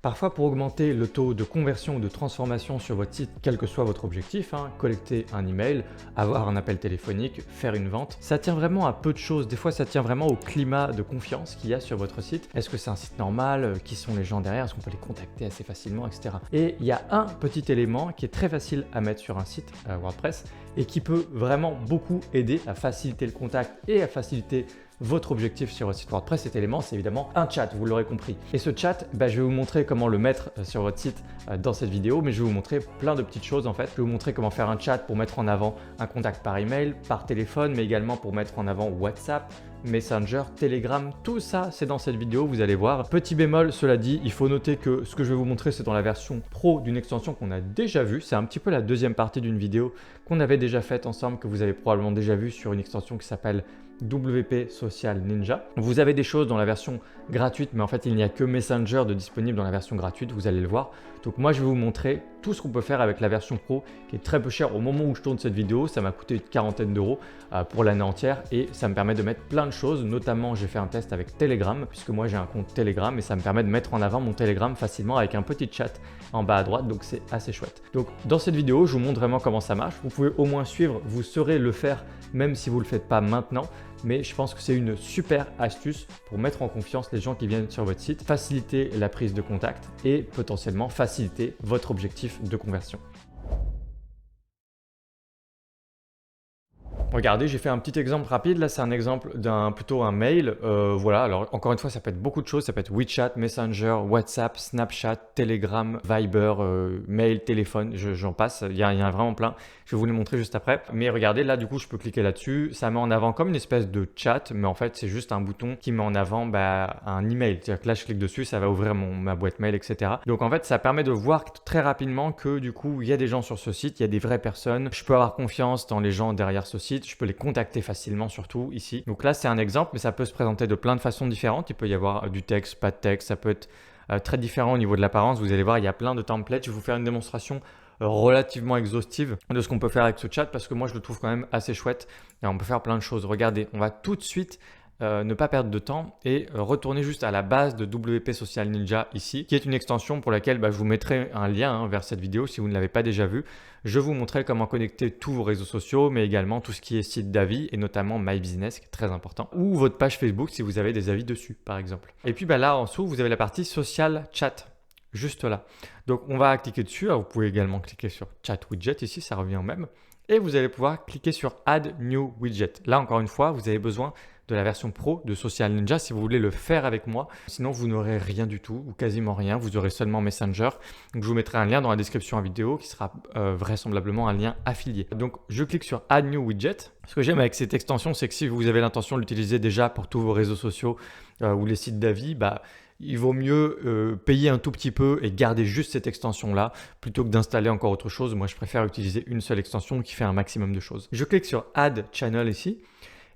Parfois, pour augmenter le taux de conversion ou de transformation sur votre site, quel que soit votre objectif, collecter un email, avoir un appel téléphonique, faire une vente, ça tient vraiment à peu de choses. Des fois, ça tient vraiment au climat de confiance qu'il y a sur votre site. Est-ce que c'est un site normal? Qui sont les gens derrière? Est-ce qu'on peut les contacter assez facilement, etc. Et il y a un petit élément qui est très facile à mettre sur un site WordPress et qui peut vraiment beaucoup aider à faciliter le contact et à faciliter votre objectif sur votre site WordPress. Cet élément, c'est évidemment un chat, vous l'aurez compris. Et ce chat, je vais vous montrer comment le mettre sur votre site dans cette vidéo, mais je vais vous montrer plein de petites choses en fait. Je vais vous montrer comment faire un chat pour mettre en avant un contact par email, par téléphone, mais également pour mettre en avant WhatsApp, Messenger, Telegram, tout ça c'est dans cette vidéo, vous allez voir. Petit bémol, cela dit, il faut noter que ce que je vais vous montrer c'est dans la version pro d'une extension qu'on a déjà vue. C'est un petit peu la deuxième partie d'une vidéo qu'on avait déjà faite ensemble, que vous avez probablement déjà vue sur une extension qui s'appelle WP Social Ninja. Vous avez des choses dans la version gratuite, mais en fait il n'y a que Messenger de disponible dans la version gratuite, vous allez le voir. Donc moi je vais vous montrer tout ce qu'on peut faire avec la version pro qui est très peu chère au moment où je tourne cette vidéo. Ça m'a coûté une quarantaine d'euros pour l'année entière et ça me permet de mettre plein de choses. Notamment j'ai fait un test avec Telegram puisque moi j'ai un compte Telegram et ça me permet de mettre en avant mon Telegram facilement avec un petit chat en bas à droite, donc c'est assez chouette. Donc dans cette vidéo je vous montre vraiment comment ça marche. Vous pouvez au moins suivre, vous saurez le faire même si vous ne le faites pas maintenant. Mais je pense que c'est une super astuce pour mettre en confiance les gens qui viennent sur votre site, faciliter la prise de contact et potentiellement faciliter votre objectif de conversion. Regardez, j'ai fait un petit exemple rapide. Là, c'est un exemple plutôt un mail. Voilà, alors encore une fois, ça peut être beaucoup de choses. Ça peut être WeChat, Messenger, WhatsApp, Snapchat, Telegram, Viber, mail, téléphone, j'en passe. Il y en a vraiment plein. Je vais vous les montrer juste après. Mais regardez, là, du coup, je peux cliquer là-dessus. Ça met en avant comme une espèce de chat, mais en fait, c'est juste un bouton qui met en avant un email. C'est-à-dire que là, je clique dessus, ça va ouvrir ma boîte mail, etc. Donc, en fait, ça permet de voir très rapidement que du coup, il y a des gens sur ce site, il y a des vraies personnes. Je peux avoir confiance dans les gens derrière ce site. Je peux les contacter facilement, surtout ici. Donc là, c'est un exemple, mais ça peut se présenter de plein de façons différentes. Il peut y avoir du texte, pas de texte. Ça peut être très différent au niveau de l'apparence. Vous allez voir, il y a plein de templates. Je vais vous faire une démonstration relativement exhaustive de ce qu'on peut faire avec ce chat parce que moi, je le trouve quand même assez chouette. Et on peut faire plein de choses. Regardez, on va tout de suite ne pas perdre de temps et retourner juste à la base de WP Social Ninja ici, qui est une extension pour laquelle je vous mettrai un lien vers cette vidéo si vous ne l'avez pas déjà vu. Je vous montrerai comment connecter tous vos réseaux sociaux, mais également tout ce qui est site d'avis et notamment My Business, qui est très important, ou votre page Facebook si vous avez des avis dessus, par exemple. Et puis là en dessous, vous avez la partie Social Chat, juste là. Donc on va cliquer dessus. Vous pouvez également cliquer sur Chat Widget ici, ça revient au même. Et vous allez pouvoir cliquer sur Add New Widget. Là, encore une fois, vous avez besoin de la version pro de Social Ninja si vous voulez le faire avec moi. Sinon, vous n'aurez rien du tout ou quasiment rien. Vous aurez seulement Messenger. Donc, je vous mettrai un lien dans la description en vidéo qui sera vraisemblablement un lien affilié. Donc, je clique sur Add New Widget. Ce que j'aime avec cette extension, c'est que si vous avez l'intention de l'utiliser déjà pour tous vos réseaux sociaux ou les sites d'avis, il vaut mieux payer un tout petit peu et garder juste cette extension-là plutôt que d'installer encore autre chose. Moi, je préfère utiliser une seule extension qui fait un maximum de choses. Je clique sur Add Channel ici.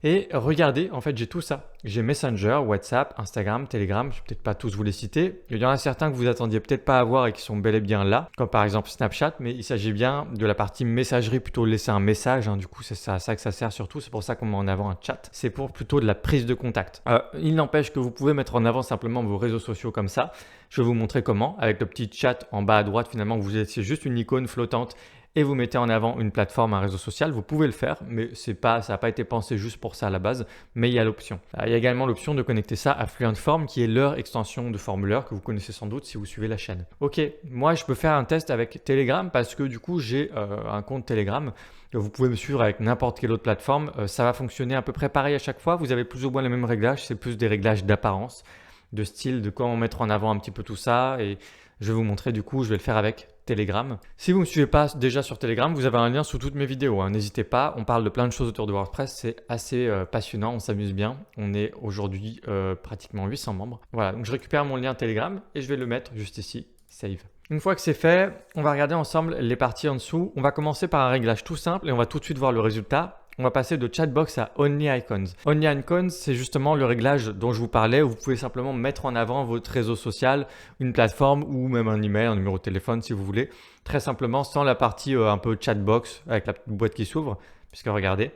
Et regardez, en fait, j'ai tout ça. J'ai Messenger, WhatsApp, Instagram, Telegram. Je ne vais peut-être pas tous vous les citer. Il y en a certains que vous attendiez peut-être pas à voir et qui sont bel et bien là, comme par exemple Snapchat. Mais il s'agit bien de la partie messagerie, plutôt laisser un message. Du coup, c'est à ça que ça sert surtout. C'est pour ça qu'on met en avant un chat. C'est pour plutôt de la prise de contact. Il n'empêche que vous pouvez mettre en avant simplement vos réseaux sociaux comme ça. Je vais vous montrer comment. Avec le petit chat en bas à droite, finalement, vous laissez juste une icône flottante et vous mettez en avant une plateforme, un réseau social, vous pouvez le faire, mais ça n'a pas été pensé juste pour ça à la base, mais il y a l'option. Il y a également l'option de connecter ça à Fluentform, qui est leur extension de formulaire que vous connaissez sans doute si vous suivez la chaîne. Ok, moi je peux faire un test avec Telegram parce que du coup j'ai un compte Telegram. Vous pouvez me suivre avec n'importe quelle autre plateforme. Ça va fonctionner à peu près pareil à chaque fois. Vous avez plus ou moins les mêmes réglages, c'est plus des réglages d'apparence, de style, de comment mettre en avant un petit peu tout ça. Et je vais vous montrer du coup, je vais le faire avec Telegram. Si vous ne me suivez pas déjà sur Telegram, vous avez un lien sous toutes mes vidéos. N'hésitez pas, on parle de plein de choses autour de WordPress. C'est assez passionnant, on s'amuse bien. On est aujourd'hui pratiquement 800 membres. Voilà, donc je récupère mon lien Telegram et je vais le mettre juste ici, Save. Une fois que c'est fait, on va regarder ensemble les parties en dessous. On va commencer par un réglage tout simple et on va tout de suite voir le résultat. On va passer de Chatbox à Only Icons. Only Icons, c'est justement le réglage dont je vous parlais où vous pouvez simplement mettre en avant votre réseau social, une plateforme ou même un email, un numéro de téléphone si vous voulez. Très simplement, sans la partie un peu Chatbox avec la boîte qui s'ouvre. Puisque regardez,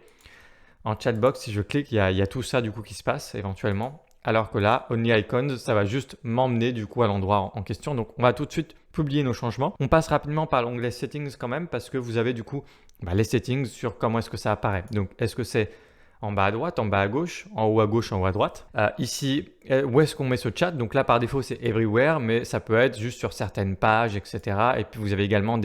en Chatbox, si je clique, il y a tout ça du coup qui se passe éventuellement. alors que là, Only Icons, ça va juste m'emmener du coup à l'endroit en question. Donc on va tout de suite publier nos changements. On passe rapidement par l'onglet Settings quand même parce que vous avez du coup les settings sur comment est-ce que ça apparaît. Donc est-ce que c'est en bas à droite, en bas à gauche, en haut à droite. Ici, où est-ce qu'on met ce chat? Donc là, par défaut, c'est Everywhere, mais ça peut être juste sur certaines pages, etc. Et puis, vous avez également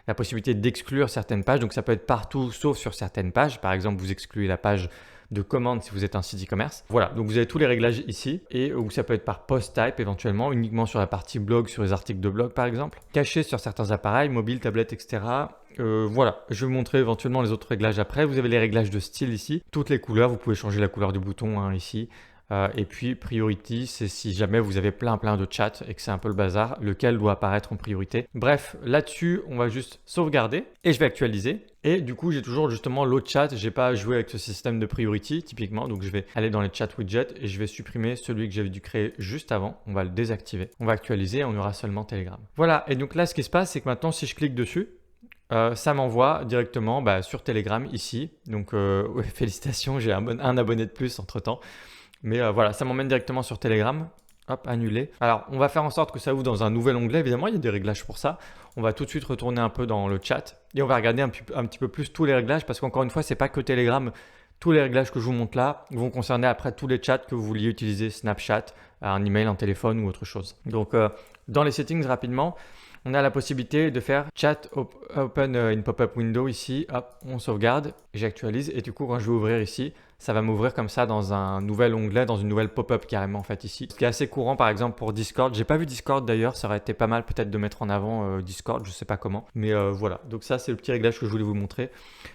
la possibilité d'exclure certaines pages. Donc, ça peut être partout, sauf sur certaines pages. Par exemple, vous excluez la page de commande si vous êtes un site e-commerce. Voilà, donc vous avez tous les réglages ici et où ça peut être par post type éventuellement, uniquement sur la partie blog, sur les articles de blog par exemple. Caché sur certains appareils, mobiles, tablettes, etc. Voilà, je vais vous montrer éventuellement les autres réglages après. Vous avez les réglages de style ici, toutes les couleurs, vous pouvez changer la couleur du bouton ici. Et puis priority, c'est si jamais vous avez plein de chats et que c'est un peu le bazar, lequel doit apparaître en priorité. Bref, là-dessus, on va juste sauvegarder et je vais actualiser. Et du coup, j'ai toujours justement l'autre chat. J'ai pas joué avec ce système de priority typiquement, donc je vais aller dans les chat widgets et je vais supprimer celui que j'avais dû créer juste avant. On va le désactiver. On va actualiser et on aura seulement Telegram. Voilà, et donc là, ce qui se passe, c'est que maintenant, si je clique dessus, ça m'envoie directement sur Telegram ici. Donc ouais, félicitations, j'ai un abonné de plus entre temps. Mais voilà, ça m'emmène directement sur Telegram. Hop, annuler. Alors, on va faire en sorte que ça ouvre dans un nouvel onglet. Évidemment, il y a des réglages pour ça. On va tout de suite retourner un peu dans le chat et on va regarder un petit peu plus tous les réglages parce qu'encore une fois, c'est pas que Telegram. Tous les réglages que je vous montre là vont concerner après tous les chats que vous vouliez utiliser, Snapchat, un email, un téléphone ou autre chose. Donc, dans les settings rapidement, on a la possibilité de faire chat open in pop-up window ici. Hop, on sauvegarde, j'actualise et du coup, quand je vais ouvrir ici, ça va m'ouvrir comme ça dans un nouvel onglet, dans une nouvelle pop-up carrément en fait ici. Ce qui est assez courant par exemple pour Discord. J'ai pas vu Discord d'ailleurs, ça aurait été pas mal peut-être de mettre en avant Discord, je sais pas comment. Mais voilà, donc ça c'est le petit réglage que je voulais vous montrer.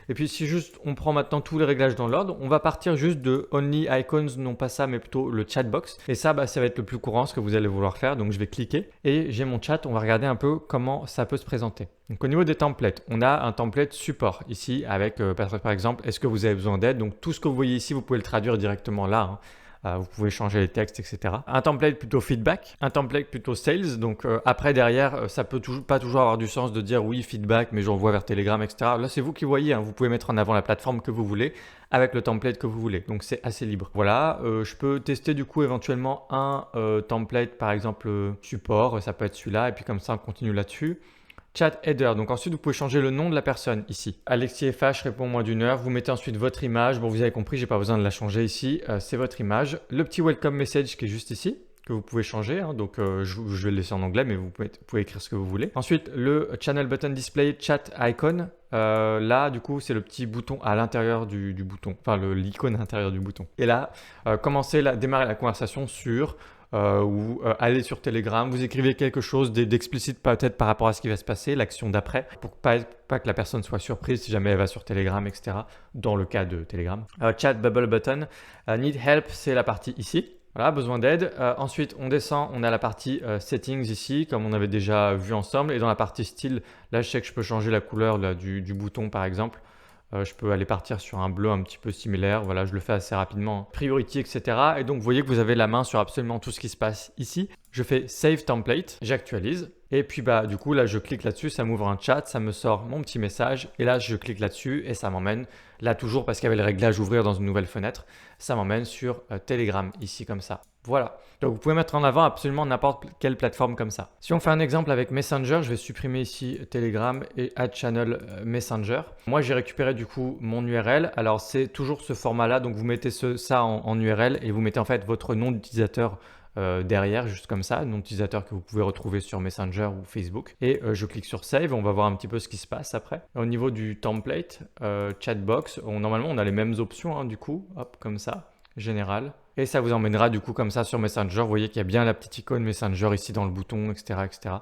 Et puis si juste on prend maintenant tous les réglages dans l'ordre, on va partir juste de Only Icons, non pas ça mais plutôt le chatbox. Et ça, ça va être le plus courant, ce que vous allez vouloir faire. Donc je vais cliquer et j'ai mon chat, on va regarder un peu comment ça peut se présenter. Donc au niveau des templates, on a un template support ici avec par exemple, est-ce que vous avez besoin d'aide? Donc tout ce que vous voyez ici, vous pouvez le traduire directement là. Vous pouvez changer les textes, etc. Un template plutôt feedback, un template plutôt sales. Donc après, derrière, ça peut pas toujours avoir du sens de dire oui, feedback, mais j'envoie vers Telegram, etc. Là, c'est vous qui voyez. Vous pouvez mettre en avant la plateforme que vous voulez avec le template que vous voulez. Donc c'est assez libre. Voilà, je peux tester du coup éventuellement un template, par exemple support. Ça peut être celui-là. Et puis comme ça, on continue là-dessus. Chat header, donc ensuite vous pouvez changer le nom de la personne ici. Alexis FH répond moins d'une heure, vous mettez ensuite votre image. Bon, vous avez compris, j'ai pas besoin de la changer ici, c'est votre image. Le petit welcome message qui est juste ici, que vous pouvez changer, donc je vais le laisser en anglais, mais vous pouvez écrire ce que vous voulez. Ensuite, le channel button display chat icon, là du coup c'est le petit bouton à l'intérieur du bouton, enfin l'icône à l'intérieur du bouton. Et là, démarrer la conversation sur ou aller sur Telegram, vous écrivez quelque chose d'explicite peut-être par rapport à ce qui va se passer, l'action d'après, pour pas que la personne soit surprise si jamais elle va sur Telegram, etc. Dans le cas de Telegram. Chat bubble button, need help, c'est la partie ici. Voilà, besoin d'aide. Ensuite, on descend, on a la partie settings ici, comme on avait déjà vu ensemble. Et dans la partie style, là, je sais que je peux changer la couleur là, du bouton, par exemple. Je peux aller partir sur un bleu un petit peu similaire. Voilà, je le fais assez rapidement. Priority, etc. Et donc, vous voyez que vous avez la main sur absolument tout ce qui se passe ici. Je fais Save Template, j'actualise. Et puis, du coup, là, je clique là-dessus, ça m'ouvre un chat, ça me sort mon petit message. Et là, je clique là-dessus et ça m'emmène, là toujours parce qu'il y avait le réglage ouvrir dans une nouvelle fenêtre, ça m'emmène sur Telegram, ici comme ça. Voilà. Donc, vous pouvez mettre en avant absolument n'importe quelle plateforme comme ça. Si on fait un exemple avec Messenger, je vais supprimer ici Telegram et Add Channel Messenger. Moi, j'ai récupéré du coup mon URL. Alors, c'est toujours ce format-là. Donc, vous mettez ça en URL et vous mettez en fait votre nom d'utilisateur derrière, juste comme ça, nom d'utilisateur que vous pouvez retrouver sur Messenger ou Facebook. Et je clique sur Save, on va voir un petit peu ce qui se passe après. Au niveau du template, Chatbox, normalement on a les mêmes options du coup, hop, comme ça, général. Et ça vous emmènera du coup comme ça sur Messenger. Vous voyez qu'il y a bien la petite icône Messenger ici dans le bouton, etc. etc.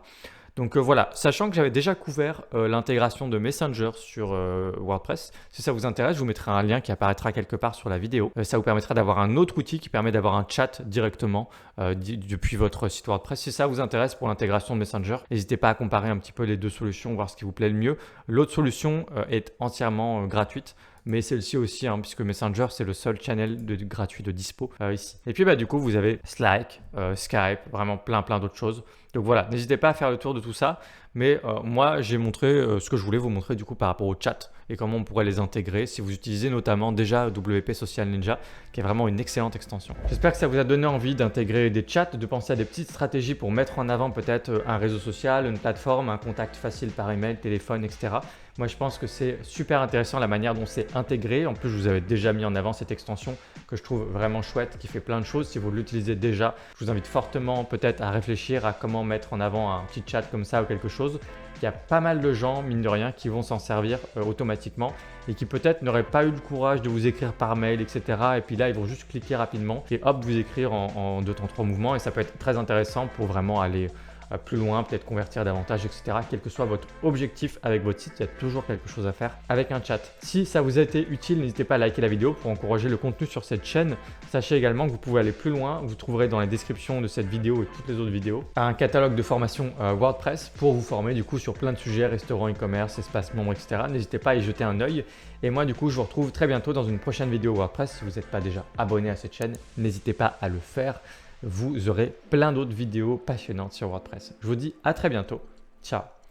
Donc voilà, sachant que j'avais déjà couvert l'intégration de Messenger sur WordPress, si ça vous intéresse, je vous mettrai un lien qui apparaîtra quelque part sur la vidéo. Ça vous permettra d'avoir un autre outil qui permet d'avoir un chat directement depuis votre site WordPress. Si ça vous intéresse pour l'intégration de Messenger, n'hésitez pas à comparer un petit peu les deux solutions, voir ce qui vous plaît le mieux. L'autre solution est entièrement gratuite. Mais celle-ci aussi, puisque Messenger, c'est le seul channel gratuit de dispo ici. Et puis, du coup, vous avez Slack, Skype, vraiment plein d'autres choses. Donc voilà, n'hésitez pas à faire le tour de tout ça. Mais moi, j'ai montré ce que je voulais vous montrer du coup par rapport au chat et comment on pourrait les intégrer si vous utilisez notamment déjà WP Social Ninja, qui est vraiment une excellente extension. J'espère que ça vous a donné envie d'intégrer des chats, de penser à des petites stratégies pour mettre en avant peut-être un réseau social, une plateforme, un contact facile par email, téléphone, etc. Moi, je pense que c'est super intéressant la manière dont c'est intégré. En plus, je vous avais déjà mis en avant cette extension que je trouve vraiment chouette, qui fait plein de choses. Si vous l'utilisez déjà, je vous invite fortement peut-être à réfléchir à comment mettre en avant un petit chat comme ça ou quelque chose. Il y a pas mal de gens, mine de rien, qui vont s'en servir automatiquement et qui peut-être n'auraient pas eu le courage de vous écrire par mail, etc. Et puis là, ils vont juste cliquer rapidement et hop, vous écrire en 2 temps 3 mouvements. Et ça peut être très intéressant pour vraiment aller plus loin, peut-être convertir davantage, etc. Quel que soit votre objectif avec votre site, il y a toujours quelque chose à faire avec un chat. Si ça vous a été utile, n'hésitez pas à liker la vidéo pour encourager le contenu sur cette chaîne. Sachez également que vous pouvez aller plus loin. Vous trouverez dans la description de cette vidéo et toutes les autres vidéos un catalogue de formation WordPress pour vous former du coup sur plein de sujets, restaurant, e-commerce, espace membre, etc. N'hésitez pas à y jeter un œil. Et moi du coup, je vous retrouve très bientôt dans une prochaine vidéo WordPress. Si vous n'êtes pas déjà abonné à cette chaîne, n'hésitez pas à le faire. Vous aurez plein d'autres vidéos passionnantes sur WordPress. Je vous dis à très bientôt. Ciao.